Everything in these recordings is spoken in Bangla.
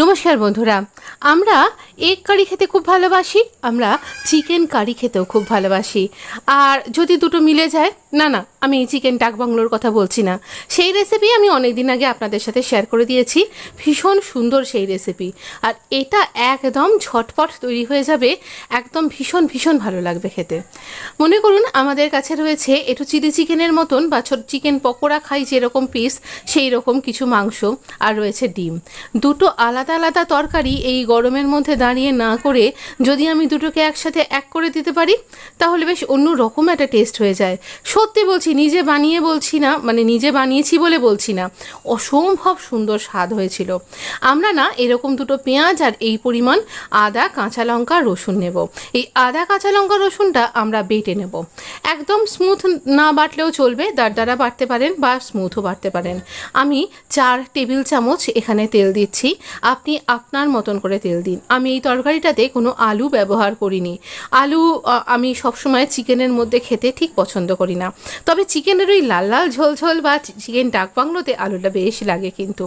নমস্কার বন্ধুরা, আমরা এগ কারি খেতে খুব ভালোবাসি, আমরা চিকেন কারি খেতেও খুব ভালোবাসি। আর যদি দুটো মিলে যায়, না আমি চিকেন ডাক বাংলোর কথা বলছি না, সেই রেসিপি আমি অনেক দিন আগে আপনাদের সাথে শেয়ার করে দিয়েছি। ভীষণ সুন্দর সেই রেসিপি, আর এটা একদম ঝটপট তৈরি হয়ে যাবে, একদম ভীষণ ভীষণ ভালো লাগবে খেতে। মনে করুন আমাদের কাছে রয়েছে একটু চিলি চিকেনের মতন বা ছোট চিকেন পকোড়া খাই যেরকম পিস, সেই রকম কিছু মাংস, আর রয়েছে ডিম। দুটো আলাদা আলাদা তরকারি এই গরমের মধ্যে দাঁড়িয়ে না করে যদি আমি দুটোকে একসাথে এক করে দিতে পারি, তাহলে বেশ অন্য রকম একটা টেস্ট হয়ে যায়। সত্যি বলছি, নিজে বানিয়ে বলছি না, মানে নিজে বানিয়েছি বলে বলছি না, অসম্ভব সুন্দর স্বাদ হয়েছিল। আমরা না এরকম দুটো পেঁয়াজ আর এই পরিমাণ আদা, কাঁচা লঙ্কা, রসুন নেব। এই আদা, কাঁচা লঙ্কা, রসুনটা আমরা বেটে নেব। একদম স্মুথ না বাটলেও চলবে, দাঁড়া বাটতে পারেন বা স্মুথও বাটতে পারেন। আমি 4 টেবিল চামচ এখানে তেল দিচ্ছি, আপনি আপনার মতন করে তেল দিন। আমি এই তরকারিটাতে কোনো আলু ব্যবহার করিনি। আলু আমি সবসময় চিকেনের মধ্যে খেতে ঠিক পছন্দ করি না, তবে চিকেনের ওই লাল লাল ঝোল ঝোল বা চিকেন ডাক বাংলোতে আলুটা বেশ লাগে। কিন্তু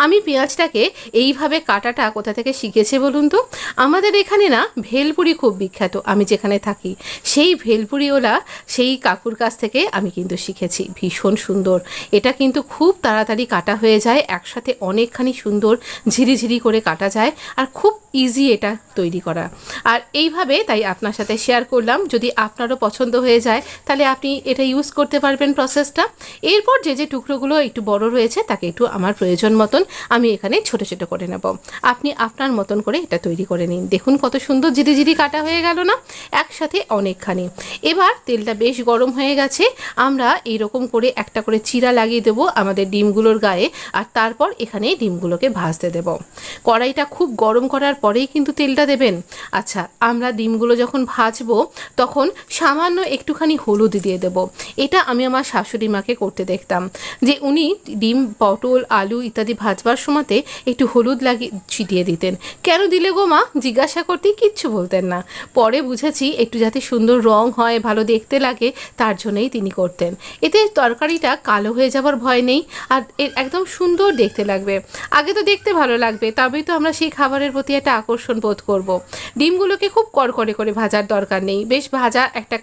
আমি পেঁয়াজটাকে এইভাবে কাটাটা কোথা থেকে শিখেছে বলুন তো? আমাদের এখানে না ভেলপুরি খুব বিখ্যাত, আমি যেখানে থাকি সেই ভেলপুরিওয়ালা সেই কাকুর কাছ থেকে আমি কিন্তু শিখেছি। ভীষণ সুন্দর, এটা কিন্তু খুব তাড়াতাড়ি কাটা হয়ে যায়, একসাথে অনেকখানি সুন্দর ঝিরিঝিরি করে কাটা যায়, আর খুব ইজি এটা তৈরি করা। আর এইভাবে তাই আপনার সাথে শেয়ার করলাম, যদি আপনারও পছন্দ হয়ে যায় তাহলে আপনি এটা ইউজ করতে পারবেন প্রসেসটা। এরপর যে টুকরোগুলো একটু বড় রয়েছে তাকে একটু আমার প্রয়োজন মতন আমি এখানে ছোট ছোট করে নেব। আপনি আপনার মতন করে এটা তৈরি করে নিন। দেখুন কত সুন্দর ঝিরিঝিরি কাটা হয়ে গেল না, একসাথে অনেকখানি। এবার তেলটা বেশ গরম হয়ে গেছে, আমরা এইরকম করে একটা করে চিরা লাগিয়ে দেবো আমাদের ডিমগুলোর গায়ে, আর তারপর এখানে ডিমগুলোকে ভাজতে দেব। কড়াইটা খুব গরম করার পরেই কিন্তু তেলটা দেবেন। আচ্ছা, আমরা ডিমগুলো যখন ভাজবো তখন সামান্য একটুখানি হলুদ দিয়ে দেব। এটা আমি আমার শাশুড়ি মাকে করতে দেখতাম, যে উনি ডিম, পটল, আলু ইত্যাদি ভাজবার সময়তে একটু হলুদ লাগিয়ে ছিটিয়ে দিতেন। কেন দিলে গো মা জিজ্ঞাসা করতেই কিচ্ছু বলতেন না। পরে বুঝেছি একটু যাতে সুন্দর রং হয়, ভালো দেখতে লাগে, তার জন্যই তিনি করতেন। এতে তরকারিটা কালো হয়ে যাবার ভয় নেই, আর একদম সুন্দর দেখতে লাগবে। আগে তো দেখতে ভালো লাগবে, তবেই তো আমরা সেই খাবারের প্রতি একটা আকর্ষণ বোধ করব। ডিমগুলোকে খুব কড়কড়ে করে ভাজার দরকার নেই, বেশ ভাজা একটা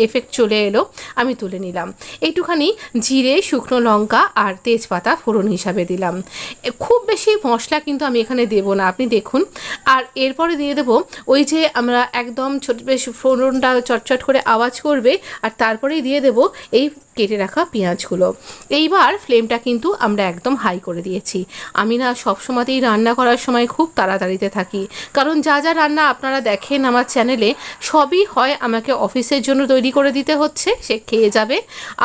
এফেক্ট চলে এলো, আমি তুলে নিলাম। একটুখানি জিরে, শুকনো লঙ্কা আর তেজপাতা ফোড়ন হিসাবে দিলাম। খুব বেশি মশলা কিন্তু আমি এখানে দেবো না, আপনি দেখুন। আর এরপরে দিয়ে দেবো ওই যে আমরা একদম ছোট, বেশ ফোড়নটা চটচট করে আওয়াজ করবে, আর তারপরেই দিয়ে দেবো এই কেটে রাখা পেঁয়াজগুলো। এইবার ফ্লেমটা কিন্তু আমরা একদম হাই করে দিয়েছি। আমি না সবসময়তেই রান্না করার সময় খুব তাড়াতাড়িতে থাকি, কারণ যা যা রান্না আপনারা দেখেন আমার চ্যানেলে সবই হয় আমাকে অফিসের জন্য তৈরি করে দিতে হচ্ছে, সে খেয়ে যাবে,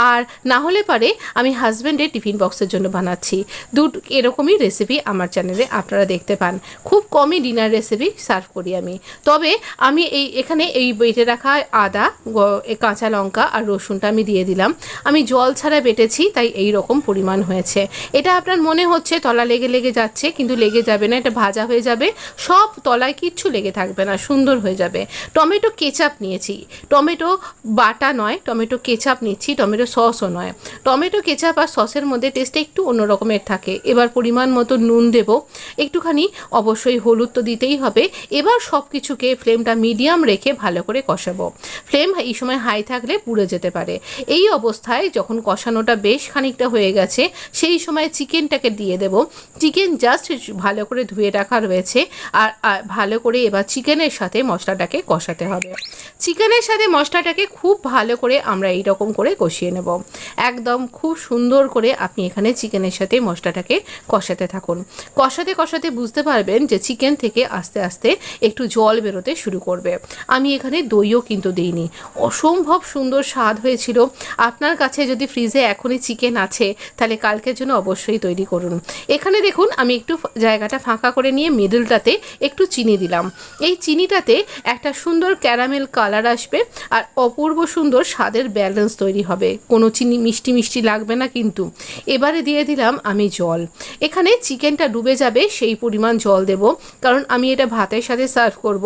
আর না হলে পারে আমি হাজব্যান্ডের টিফিন বক্সের জন্য বানাচ্ছি। এরকমই রেসিপি আমার চ্যানেলে আপনারা দেখতে পান। খুব কমই ডিনার রেসিপি সার্ভ করি আমি। তবে আমি এখানে এই বেটে রাখা আদা, কাঁচা লঙ্কা আর রসুনটা আমি দিয়ে দিলাম। আমি জল ছাড়া বেটেছি, তাই এই রকম পরিমাণ হয়েছে। এটা আপনার মনে হচ্ছে তলা লেগে লেগে যাচ্ছে, কিন্তু লেগে যাবে না, এটা ভাজা হয়ে যাবে, সব তলায় কিচ্ছু লেগে থাকবে না, সুন্দর হয়ে যাবে। টমেটো কেচাপ নিয়েছি, টমেটো বাটা নয়, টমেটো কেচাপ নিচ্ছি, টমেটো সসও নয়। টমেটো কেচাপ আর সসের মধ্যে টেস্টটা একটু অন্য রকমের থাকে। এবার পরিমাণ মতো নুন দেব, একটুখানি অবশ্যই হলুদ তো দিতেই হবে। এবার সব কিছুকে ফ্লেমটা মিডিয়াম রেখে ভালো করে কষাবো। ফ্লেম এই সময় হাই থাকলে পুড়ে যেতে পারে। এই অবস্থায় যখন কষানোটা বেশ খানিকটা হয়ে গেছে, সেই সময় চিকেনটাকে দিয়ে দেব। চিকেন জাস্ট ভালো করে ধুয়ে রাখা রয়েছে, আর ভালো করে এবার চিকেনের সাথে মশলাটাকে কষাতে হবে। চিকেনের সাথে মশলাটাকে খুব ভালো করে আমরা এইরকম করে কষিয়ে নেব, একদম খুব সুন্দর করে। আপনি এখানে চিকেনের সাথে মশলাটাকে কষাতে থাকুন। কষাতে কষাতে বুঝতে পারবেন যে চিকেন থেকে আস্তে আস্তে একটু জল বেরোতে শুরু করবে। আমি এখানে দইও কিন্তু দিইনি। অসম্ভব সুন্দর স্বাদ হয়েছিল। আপনার কাছে যদি ফ্রিজে এখনই চিকেন আছে তাহলে কালকের জন্য অবশ্যই তৈরি করুন। এখানে দেখুন আমি একটু জায়গাটা ফাঁকা করে নিয়ে মিডলটাতে একটু চিনি দিলাম। এই চিনিটাতে একটা সুন্দর ক্যারামেল কালার আসবে, আর অপূর্ব সুন্দর স্বাদের ব্যালেন্স তৈরি হবে। কোনো চিনি মিষ্টি মিষ্টি লাগবে না কিন্তু। এবারে দিয়ে দিলাম আমি জল। এখানে চিকেনটা ডুবে যাবে সেই পরিমাণ জল দেব, কারণ আমি এটা ভাতের সাথে সার্ভ করব।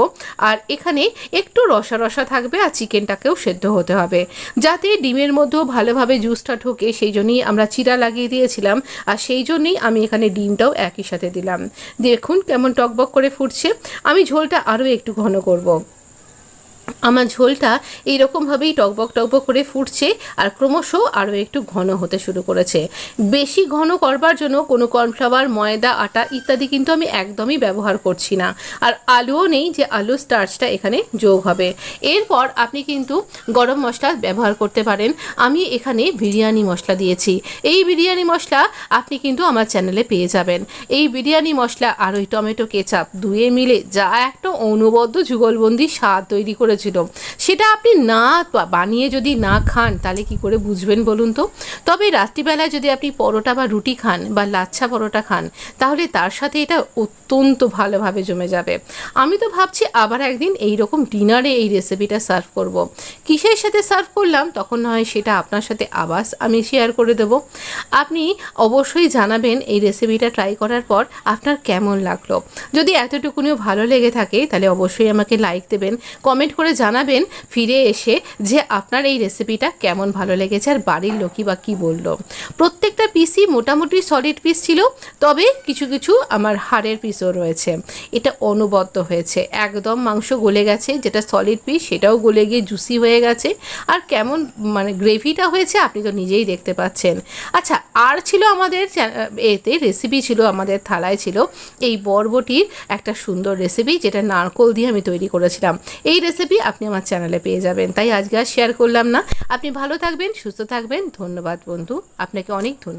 আর এখানে একটু রসা রসা থাকবে, আর চিকেনটাকেও সেদ্ধ হতে হবে যাতে ডিমের মধ্যেও ভালোভাবে জুসটা ঢোকে। সেই জন্যই আমরা চিরা লাগিয়ে দিয়েছিলাম, আর সেই জন্যই আমি এখানে ডিমটাও একই সাথে দিলাম। দেখুন কেমন টকবক করে ফুটছে। আমি ঝোলটা আরও একটু ঘন করব। আমার ঝোলটা এইরকমভাবেই টকবক টকবক করে ফুটছে আর ক্রমশ আরও একটু ঘন হতে শুরু করেছে। বেশি ঘন করবার জন্য কোনো কর্নফ্লাওয়ার, ময়দা, আটা ইত্যাদি কিন্তু আমি একদমই ব্যবহার করছি না। আর আলুও নেই যে আলু স্টার্চটা এখানে যোগ হবে। এরপর আপনি কিন্তু গরম মশলা ব্যবহার করতে পারেন। আমি এখানে বিরিয়ানি মশলা দিয়েছি। এই বিরিয়ানি মশলা আপনি কিন্তু আমার চ্যানেলে পেয়ে যাবেন। এই বিরিয়ানি মশলা আর ওই টমেটো কেচাপ দুয়ে মিলে যা একটা অনবদ্য যুগলবন্দি স্বাদ তৈরি করেছিল, সেটা আপনি না বানিয়ে যদি না খান তাহলে কি করে বুঝবেন বলুন তো। তবে রাত্রিবেলায় যদি আপনি পরোটা বা রুটি খান বা লাচ্ছা পরোটা খান, তাহলে তার সাথে এটা অত্যন্ত ভালোভাবে জমে যাবে। আমি তো ভাবছি আবার একদিন এই রকম ডিনারে এই রেসিপিটা সার্ভ করব। কিসের সাথে সার্ভ করলাম তখন হয় সেটা আপনার সাথে আবার আমি শেয়ার করে দেব। আপনি অবশ্যই জানাবেন এই রেসিপিটা ট্রাই করার পর আপনার কেমন লাগলো। যদি এতটুকুনিও ভালো লেগে থাকে তাহলে অবশ্যই আমাকে লাইক দেবেন, কমেন্ট করে জানাবেন ফিরে এসে যে আপনার এই রেসিপিটা কেমন ভালো লেগেছে আর বাড়ির লোকই বা কী বললো। প্রত্যেকটা পিসই মোটামুটি সলিড পিস ছিল, তবে কিছু কিছু আমার হাড়ের পিসও রয়েছে। এটা অনবদ্য হয়েছে, একদম মাংস গলে গেছে, যেটা সলিড পিস সেটাও গলে গিয়ে জুসি হয়ে গেছে। আর কেমন মানে গ্রেভিটা হয়েছে আপনি তো নিজেই দেখতে পাচ্ছেন। আচ্ছা, আর ছিল আমাদের এতে রেসিপি ছিল, আমাদের থালায় ছিল এই বরবটির একটা সুন্দর রেসিপি, যেটা নারকোল দিয়ে আমি তৈরি করেছিলাম। এই রেসিপি আপনি আমার চ্যানেলে পেয়ে যাবেন, তাই আজকে আর শেয়ার করলাম না। আপনি ভালো থাকবেন, সুস্থ থাকবেন। ধন্যবাদ বন্ধু, আপনাকে অনেক ধন্যবাদ।